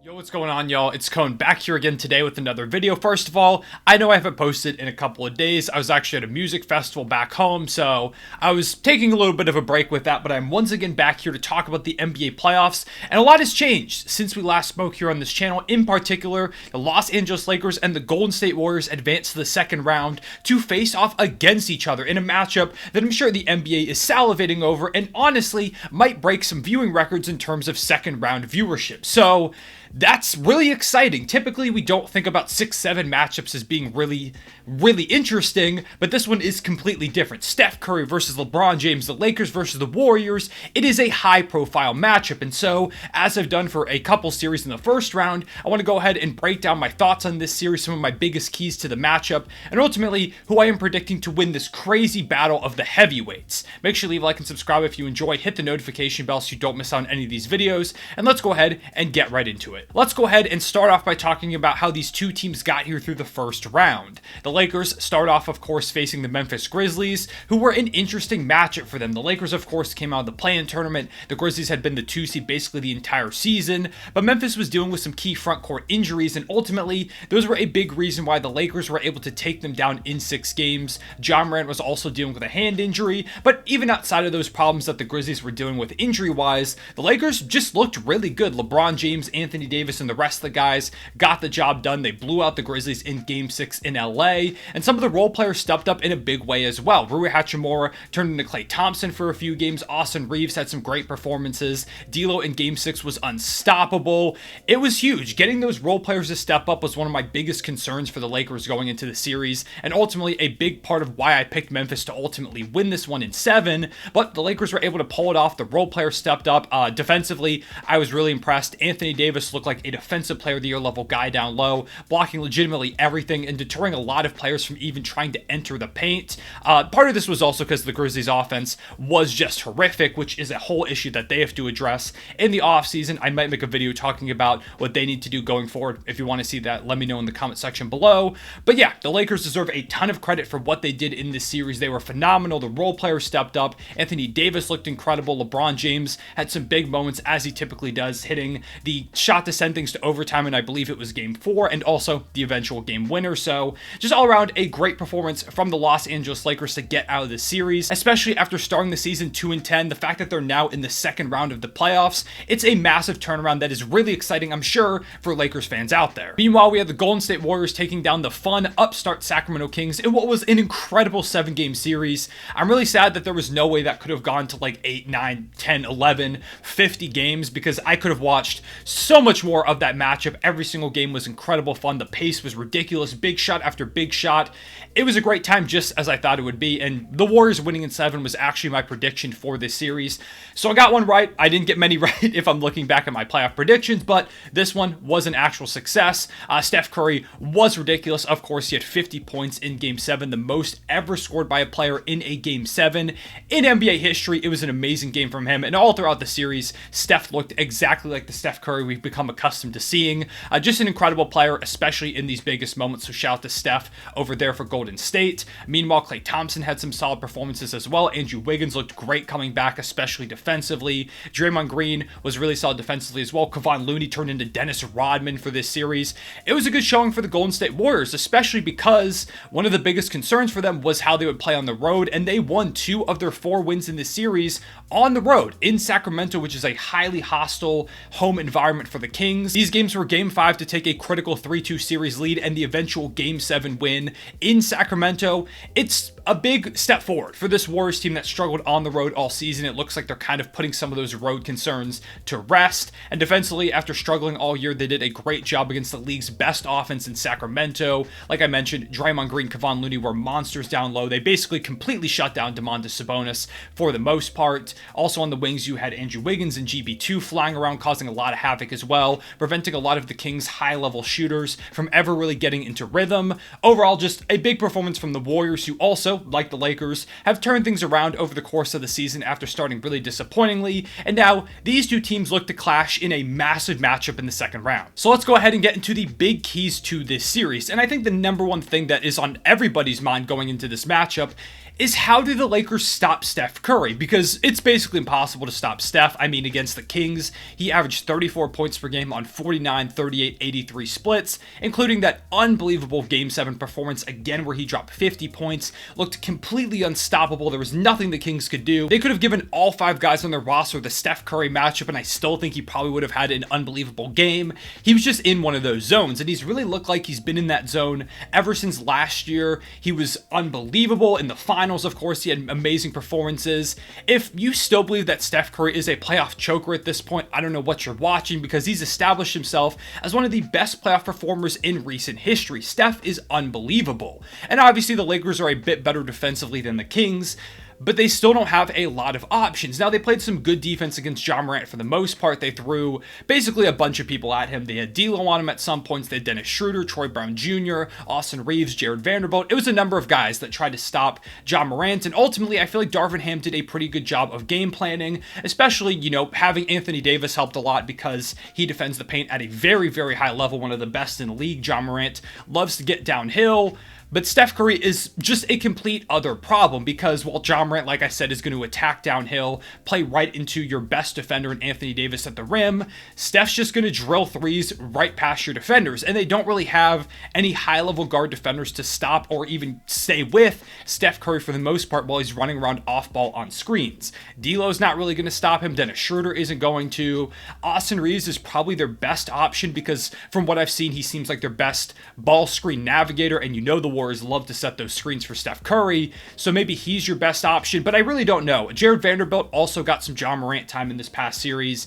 Yo, what's going on, y'all? It's Cone back here again today with another video. First of all, I know I haven't posted in a couple of days. I was actually at a music festival back home, so I was taking a little bit of a break with that, but I'm once again back here to talk about the NBA playoffs, and a lot has changed since we last spoke here on this channel. In particular, the Los Angeles Lakers and the Golden State Warriors advanced to the second round to face off against each other in a matchup that I'm sure the NBA is salivating over and honestly might break some viewing records in terms of second round viewership. So that's really exciting. Typically, we don't think about 6-7 matchups as being really interesting, but this one is completely different. Steph Curry versus LeBron James, the Lakers versus the Warriors. It is a high-profile matchup, and so, as I've done for a couple series in the first round, I want to go ahead and break down my thoughts on this series, some of my biggest keys to the matchup, and ultimately, who I am predicting to win this crazy battle of the heavyweights. Make sure to leave a like and subscribe if you enjoy. Hit the notification bell so you don't miss out on any of these videos, and let's go ahead and get right into it. Let's go ahead and start off by talking about how these two teams got here through the first round. The Lakers start off, of course, facing the Memphis Grizzlies, who were an interesting matchup for them. The Lakers, of course, came out of the play-in tournament. The Grizzlies had been the 2 seed basically the entire season, but Memphis was dealing with some key front court injuries, and ultimately, those were a big reason why the Lakers were able to take them down in 6 games. Ja Morant was also dealing with a hand injury, but even outside of those problems that the Grizzlies were dealing with injury-wise, the Lakers just looked really good. LeBron James, Anthony Davis, and the rest of the guys got the job done. They blew out the Grizzlies in Game 6 in LA, and some of the role players stepped up in a big way as well. Rui Hachimura turned into Klay Thompson for a few games. Austin Reeves had some great performances. D'Lo in Game 6 was unstoppable. It was huge. Getting those role players to step up was one of my biggest concerns for the Lakers going into the series, and ultimately a big part of why I picked Memphis to ultimately win this one in 7, but the Lakers were able to pull it off. The role players stepped up. Defensively, I was really impressed. Anthony Davis looked like a defensive player of the year level guy down low, blocking legitimately everything and deterring a lot of players from even trying to enter the paint. Part of this was also because the Grizzlies offense was just horrific, which is a whole issue that they have to address in the offseason. I might make a video talking about what they need to do going forward. If you want to see that, let me know in the comment section below. But yeah, the Lakers deserve a ton of credit for what they did in this series. They were phenomenal. The role players stepped up. Anthony Davis looked incredible. LeBron James had some big moments, as he typically does, hitting the shot to send things to overtime, and I believe it was Game 4, and also the eventual game winner. So just all around a great performance from the Los Angeles Lakers to get out of this series, especially after starting the season 2-10. The fact that they're now in the second round of the playoffs, it's a massive turnaround that is really exciting, I'm sure, for Lakers fans out there. Meanwhile, we had the Golden State Warriors taking down the fun, upstart Sacramento Kings in what was an incredible 7-game series. I'm really sad that there was no way that could have gone to like 8, 9, 10, 11, 50 games, because I could have watched so much more of that matchup. Every single game was incredible fun. The pace was ridiculous. Big shot after big shot. It was a great time, just as I thought it would be, and the Warriors winning in 7 was actually my prediction for this series. So I got one right. I didn't get many right if I'm looking back at my playoff predictions, but this one was an actual success. Steph Curry was ridiculous. Of course, he had 50 points in Game 7, the most ever scored by a player in a Game 7 in NBA history. It was an amazing game from him, and all throughout the series, Steph looked exactly like the Steph Curry we've become accustomed to seeing. Just an incredible player, especially in these biggest moments, so shout out to Steph over there for Golden State. Meanwhile, Klay Thompson had some solid performances as well. Andrew Wiggins looked great coming back, especially defensively. Draymond Green was really solid defensively as well. Kevon Looney turned into Dennis Rodman for this series. It was a good showing for the Golden State Warriors, especially because one of the biggest concerns for them was how they would play on the road, and they won 2 of their 4 wins in this series on the road in Sacramento, which is a highly hostile home environment for the Kings. These games were Game 5 to take a critical 3-2 series lead and the eventual Game 7 win in Sacramento. It's a big step forward for this Warriors team that struggled on the road all season. It looks like they're kind of putting some of those road concerns to rest. And defensively, after struggling all year, they did a great job against the league's best offense in Sacramento. Like I mentioned, Draymond Green, Kevon Looney were monsters down low. They basically completely shut down Domantas Sabonis for the most part. Also on the wings, you had Andrew Wiggins and GB2 flying around, causing a lot of havoc as well, preventing a lot of the Kings' high-level shooters from ever really getting into rhythm. Overall, just a big performance from the Warriors, who also also, like the Lakers, have turned things around over the course of the season after starting really disappointingly, and now these two teams look to clash in a massive matchup in the second round. So let's go ahead and get into the big keys to this series, and I think the number one thing that is on everybody's mind going into this matchup is how do the Lakers stop Steph Curry? Because it's basically impossible to stop Steph. I mean, against the Kings, he averaged 34 points per game on 49, 38, 83 splits, including that unbelievable Game 7 performance again where he dropped 50 points, looked completely unstoppable. There was nothing the Kings could do. They could have given all 5 guys on their roster the Steph Curry matchup, and I still think he probably would have had an unbelievable game. He was just in one of those zones, and he's really looked like he's been in that zone ever since last year. He was unbelievable in the finals. Of course, he had amazing performances. If you still believe that Steph Curry is a playoff choker at this point, I don't know what you're watching, because he's established himself as one of the best playoff performers in recent history. Steph is unbelievable. And obviously the Lakers are a bit better defensively than the Kings, but they still don't have a lot of options. Now, they played some good defense against Ja Morant for the most part. They threw basically a bunch of people at him. They had D'Lo on him at some points. They had Dennis Schroeder, Troy Brown Jr., Austin Reeves, Jared Vanderbilt. It was a number of guys that tried to stop Ja Morant, and ultimately, I feel like Darvin Ham did a pretty good job of game planning, especially, having Anthony Davis helped a lot because he defends the paint at a very, very high level, one of the best in the league. Ja Morant loves to get downhill. But Steph Curry is just a complete other problem because while Ja Morant, like I said, is going to attack downhill, play right into your best defender in Anthony Davis at the rim, Steph's just going to drill threes right past your defenders. And they don't really have any high-level guard defenders to stop or even stay with Steph Curry for the most part while he's running around off-ball on screens. D'Lo's not really going to stop him. Dennis Schroeder isn't going to. Austin Reeves is probably their best option because from what I've seen, he seems like their best ball screen navigator, and the Warriors love to set those screens for Steph Curry, so maybe he's your best option, but I really don't know. Jared Vanderbilt also got some Ja Morant time in this past series,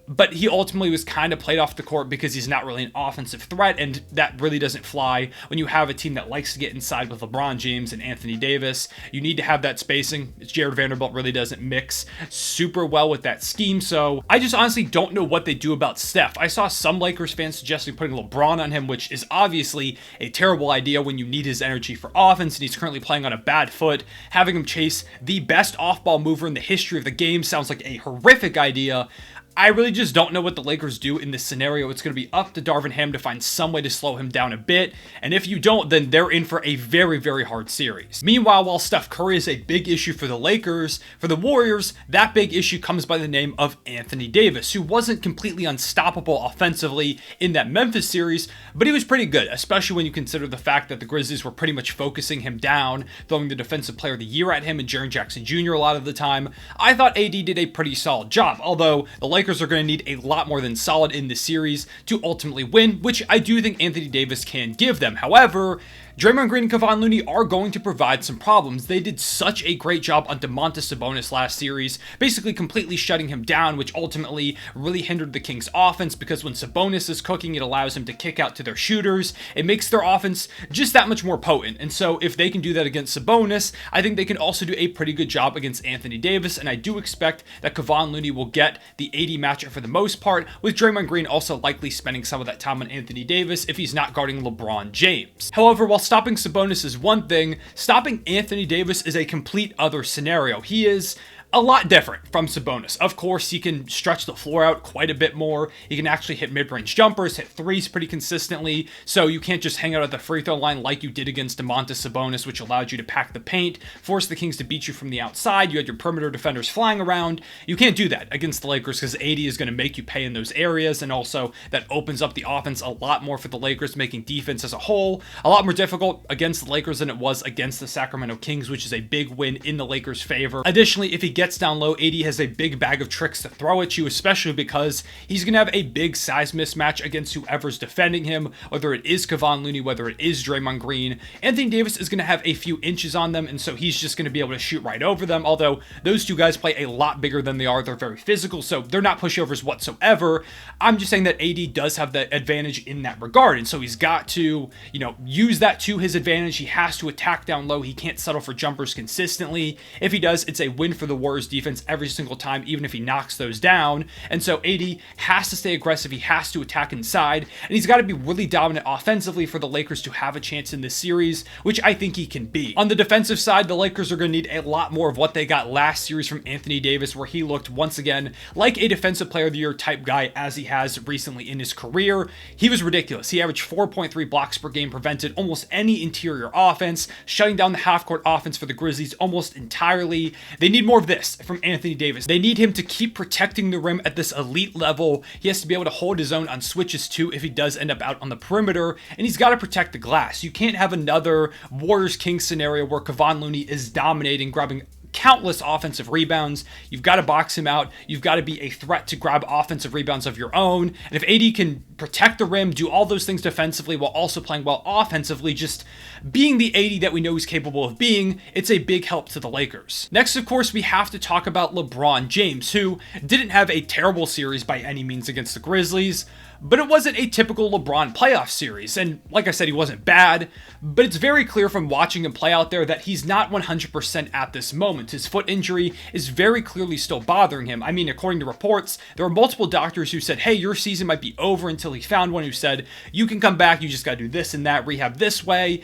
but he ultimately was kind of played off the court because he's not really an offensive threat, and that really doesn't fly when you have a team that likes to get inside with LeBron James and Anthony Davis. You need to have that spacing. Jared Vanderbilt really doesn't mix super well with that scheme, so I just honestly don't know what they do about Steph. I saw some Lakers fans suggesting putting LeBron on him, which is obviously a terrible idea when you need his energy for offense, and he's currently playing on a bad foot. Having him chase the best off-ball mover in the history of the game sounds like a horrific idea. I really just don't know what the Lakers do in this scenario. It's going to be up to Darvin Ham to find some way to slow him down a bit, and if you don't, then they're in for a very, very hard series. Meanwhile, while Steph Curry is a big issue for the Lakers, for the Warriors, that big issue comes by the name of Anthony Davis, who wasn't completely unstoppable offensively in that Memphis series, but he was pretty good, especially when you consider the fact that the Grizzlies were pretty much focusing him down, throwing the Defensive Player of the Year at him and Jaren Jackson Jr. a lot of the time. I thought AD did a pretty solid job, although the Lakers are going to need a lot more than solid in this series to ultimately win, which I do think Anthony Davis can give them. However, Draymond Green and Kevon Looney are going to provide some problems. They did such a great job on Domantas Sabonis last series, basically completely shutting him down, which ultimately really hindered the Kings' offense because when Sabonis is cooking, it allows him to kick out to their shooters. It makes their offense just that much more potent. And so if they can do that against Sabonis, I think they can also do a pretty good job against Anthony Davis, and I do expect that Kevon Looney will get the AD matchup for the most part, with Draymond Green also likely spending some of that time on Anthony Davis if he's not guarding LeBron James. However, while stopping Sabonis is one thing, stopping Anthony Davis is a complete other scenario. He is a lot different from Sabonis. Of course, he can stretch the floor out quite a bit more. He can actually hit mid-range jumpers, hit threes pretty consistently, so you can't just hang out at the free throw line like you did against Domantas Sabonis, which allowed you to pack the paint, force the Kings to beat you from the outside. You had your perimeter defenders flying around. You can't do that against the Lakers because AD is going to make you pay in those areas, and also that opens up the offense a lot more for the Lakers, making defense as a whole a lot more difficult against the Lakers than it was against the Sacramento Kings, which is a big win in the Lakers' favor. Additionally, if he gets down low, AD has a big bag of tricks to throw at you, especially because he's going to have a big size mismatch against whoever's defending him, whether it is Kevon Looney, whether it is Draymond Green. Anthony Davis is going to have a few inches on them, and so he's just going to be able to shoot right over them, although those two guys play a lot bigger than they are. They're very physical, so they're not pushovers whatsoever. I'm just saying that AD does have the advantage in that regard, and so he's got to, use that to his advantage. He has to attack down low. He can't settle for jumpers consistently. If he does, it's a win for the Warriors Warriors defense every single time, even if he knocks those down. And so AD has to stay aggressive. He has to attack inside, and he's got to be really dominant offensively for the Lakers to have a chance in this series, which I think he can be. On the defensive side, the Lakers are going to need a lot more of what they got last series from Anthony Davis, where he looked once again like a defensive player of the year type guy as he has recently in his career. He was ridiculous. He averaged 4.3 blocks per game, prevented almost any interior offense, shutting down the half-court offense for the Grizzlies almost entirely. They need more of this from Anthony Davis. They need him to keep protecting the rim at this elite level. He has to be able to hold his own on switches too if he does end up out on the perimeter, and he's got to protect the glass. You can't have another Warriors-Kings scenario where Kevon Looney is dominating, grabbing countless offensive rebounds. You've got to box him out. You've got to be a threat to grab offensive rebounds of your own. And if AD can protect the rim, do all those things defensively while also playing well offensively, just being the AD that we know he's capable of being, it's a big help to the Lakers. Next, of course, we have to talk about LeBron James, who didn't have a terrible series by any means against the Grizzlies, but it wasn't a typical LeBron playoff series. And like I said, he wasn't bad, but it's very clear from watching him play out there that he's not 100% at this moment. His foot injury is very clearly still bothering him. I mean, according to reports, there were multiple doctors who said, hey, your season might be over, until he found one who said, you can come back, you just got to do this and that, rehab this way.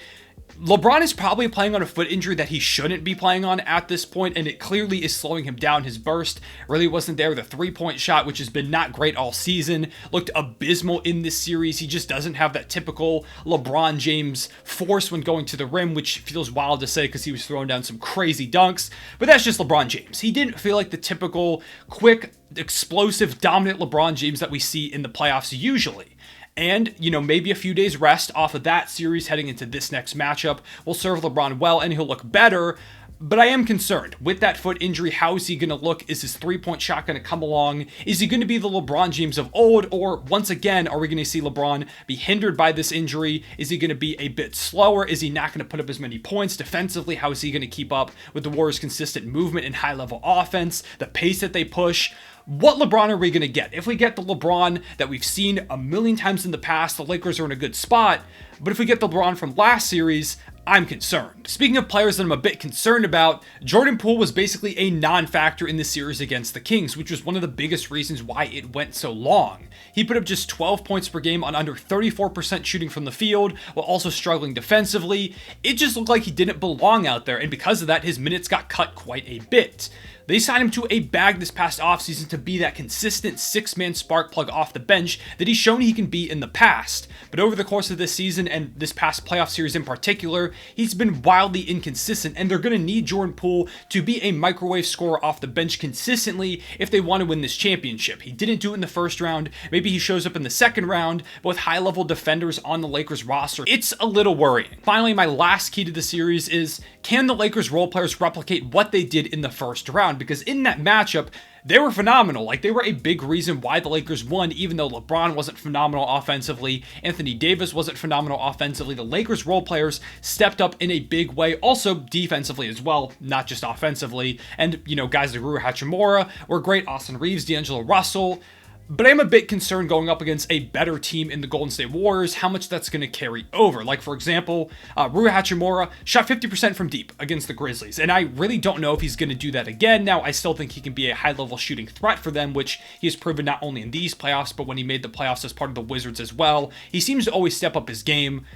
LeBron is probably playing on a foot injury that he shouldn't be playing on at this point, and it clearly is slowing him down. His burst really wasn't there. The three-point shot, which has been not great all season, looked abysmal in this series. He just doesn't have that typical LeBron James force when going to the rim, which feels wild to say because he was throwing down some crazy dunks, but that's just LeBron James. He didn't feel like the typical quick, explosive, dominant LeBron James that we see in the playoffs usually. And, maybe a few days rest off of that series heading into this next matchup will serve LeBron well, and he'll look better. But I am concerned with that foot injury. How is he going to look? Is his three-point shot going to come along? Is he going to be the LeBron James of old? Or once again, are we going to see LeBron be hindered by this injury? Is he going to be a bit slower? Is he not going to put up as many points defensively? How is he going to keep up with the Warriors' consistent movement and high-level offense, the pace that they push? What LeBron are we going to get? If we get the LeBron that we've seen a million times in the past, the Lakers are in a good spot. But if we get the LeBron from last series, I'm concerned. Speaking of players that I'm a bit concerned about, Jordan Poole was basically a non-factor in the series against the Kings, which was one of the biggest reasons why it went so long. He put up just 12 points per game on under 34% shooting from the field, while also struggling defensively. It just looked like he didn't belong out there, and because of that, his minutes got cut quite a bit. They signed him to a bag this past offseason to be that consistent six-man spark plug off the bench that he's shown he can be in the past. But over the course of this season, and this past playoff series in particular, he's been wildly inconsistent, and they're going to need Jordan Poole to be a microwave scorer off the bench consistently if they want to win this championship. He didn't do it in the first round. Maybe he shows up in the second round, but with high-level defenders on the Lakers roster, it's a little worrying. Finally, my last key to the series is, can the Lakers role players replicate what they did in the first round? Because in that matchup, they were phenomenal. Like, they were a big reason why the Lakers won, even though LeBron wasn't phenomenal offensively, Anthony Davis wasn't phenomenal offensively. The Lakers role players stepped up in a big way, also defensively as well, not just offensively. And, guys like Rui Hachimura were great, Austin Reeves, D'Angelo Russell. But I am a bit concerned going up against a better team in the Golden State Warriors, how much that's going to carry over. Like, for example, Rui Hachimura shot 50% from deep against the Grizzlies, and I really don't know if he's going to do that again. Now, I still think he can be a high-level shooting threat for them, which he has proven not only in these playoffs, but when he made the playoffs as part of the Wizards as well. He seems to always step up his game.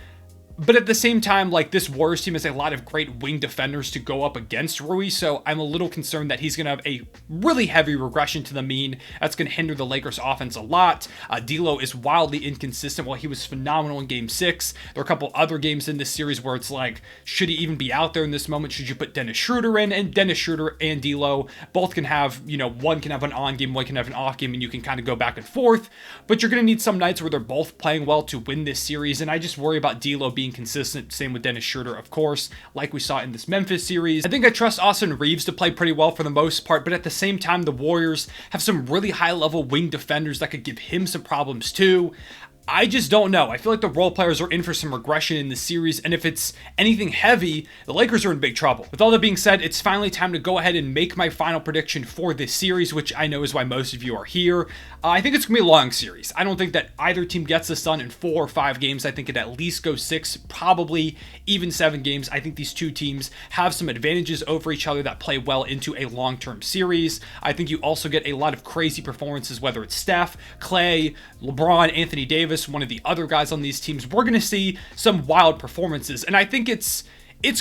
But at the same time, this Warriors team has a lot of great wing defenders to go up against Rui, so I'm a little concerned that he's going to have a really heavy regression to the mean. That's going to hinder the Lakers offense a lot. D'Lo is wildly inconsistent while he was phenomenal in Game 6. There are a couple other games in this series where it's like, should he even be out there in this moment? Should you put Dennis Schroeder in? And Dennis Schroeder and D'Lo both can have, one can have an on game, one can have an off game, and you can kind of go back and forth. But you're going to need some nights where they're both playing well to win this series, and I just worry about D'Lo being consistent. Same with Dennis Schroeder, of course, like we saw in this Memphis series. I think I trust Austin Reeves to play pretty well for the most part, but at the same time, the Warriors have some really high-level wing defenders that could give him some problems too. I just don't know. I feel like the role players are in for some regression in this series, and if it's anything heavy, the Lakers are in big trouble. With all that being said, it's finally time to go ahead and make my final prediction for this series, which I know is why most of you are here. I think it's going to be a long series. I don't think that either team gets this done in 4 or 5 games. I think it at least goes 6, probably even 7 games. I think these two teams have some advantages over each other that play well into a long-term series. I think you also get a lot of crazy performances, whether it's Steph, Clay, LeBron, Anthony Davis, one of the other guys on these teams. We're going to see some wild performances, and I think it's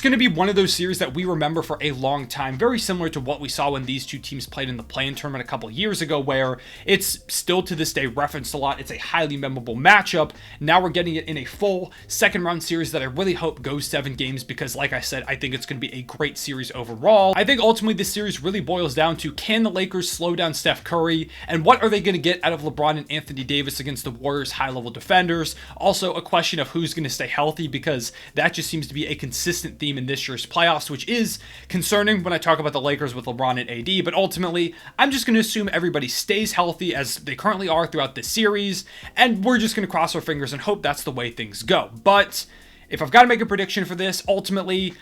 going to be one of those series that we remember for a long time, very similar to what we saw when these two teams played in the play-in tournament a couple of years ago, where it's still to this day referenced a lot. It's a highly memorable matchup. Now we're getting it in a full second-round series that I really hope goes 7 games because, like I said, I think it's going to be a great series overall. I think ultimately this series really boils down to, can the Lakers slow down Steph Curry, and what are they going to get out of LeBron and Anthony Davis against the Warriors' high-level defenders? Also, a question of who's going to stay healthy, because that just seems to be a consistent theme in this year's playoffs, which is concerning when I talk about the Lakers with LeBron and AD, but ultimately, I'm just going to assume everybody stays healthy as they currently are throughout this series, and we're just going to cross our fingers and hope that's the way things go. But if I've got to make a prediction for this, ultimately,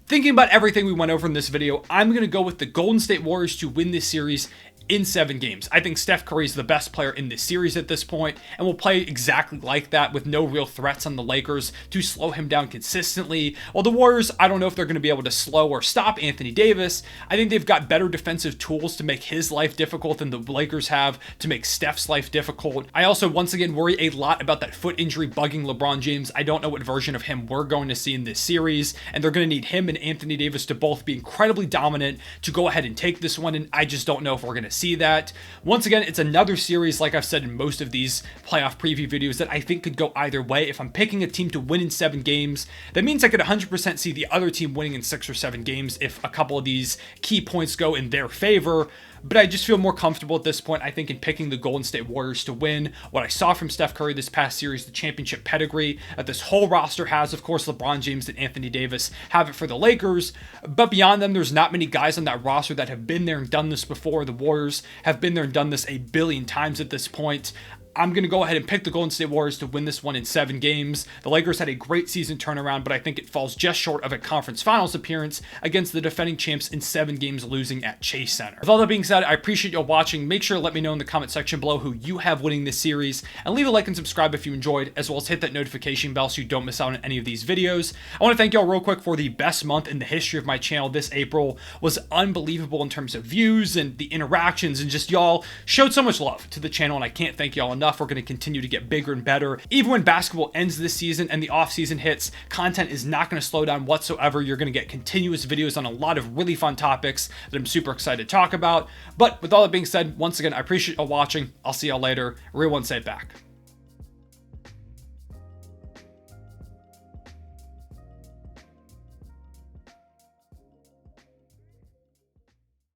thinking about everything we went over in this video, I'm going to go with the Golden State Warriors to win this series in 7 games. I think Steph Curry is the best player in this series at this point, and will play exactly like that with no real threats on the Lakers to slow him down consistently. While the Warriors, I don't know if they're going to be able to slow or stop Anthony Davis. I think they've got better defensive tools to make his life difficult than the Lakers have to make Steph's life difficult. I also, once again, worry a lot about that foot injury bugging LeBron James. I don't know what version of him we're going to see in this series, and they're going to need him and Anthony Davis to both be incredibly dominant to go ahead and take this one, and I just don't know if we're going to see that. Once again, it's another series, like I've said in most of these playoff preview videos, that I think could go either way. If I'm picking a team to win in 7 games, that means I could 100% see the other team winning in 6 or 7 games if a couple of these key points go in their favor. But I just feel more comfortable at this point, I think, in picking the Golden State Warriors to win. What I saw from Steph Curry this past series, the championship pedigree that this whole roster has. Of course, LeBron James and Anthony Davis have it for the Lakers, but beyond them, there's not many guys on that roster that have been there and done this before. The Warriors have been there and done this a billion times at this point. I'm going to go ahead and pick the Golden State Warriors to win this one in 7 games. The Lakers had a great season turnaround, but I think it falls just short of a conference finals appearance against the defending champs in 7 games losing at Chase Center. With all that being said, I appreciate y'all watching. Make sure to let me know in the comment section below who you have winning this series, and leave a like and subscribe if you enjoyed, as well as hit that notification bell so you don't miss out on any of these videos. I want to thank y'all real quick for the best month in the history of my channel. This April was unbelievable in terms of views and the interactions, and just y'all showed so much love to the channel, and I can't thank y'all enough. We're going to continue to get bigger and better. Even when basketball ends this season and the offseason hits, content is not going to slow down whatsoever. You're going to get continuous videos on a lot of really fun topics that I'm super excited to talk about. But with all that being said, once again, I appreciate y'all watching. I'll see y'all later. Real one, say it back.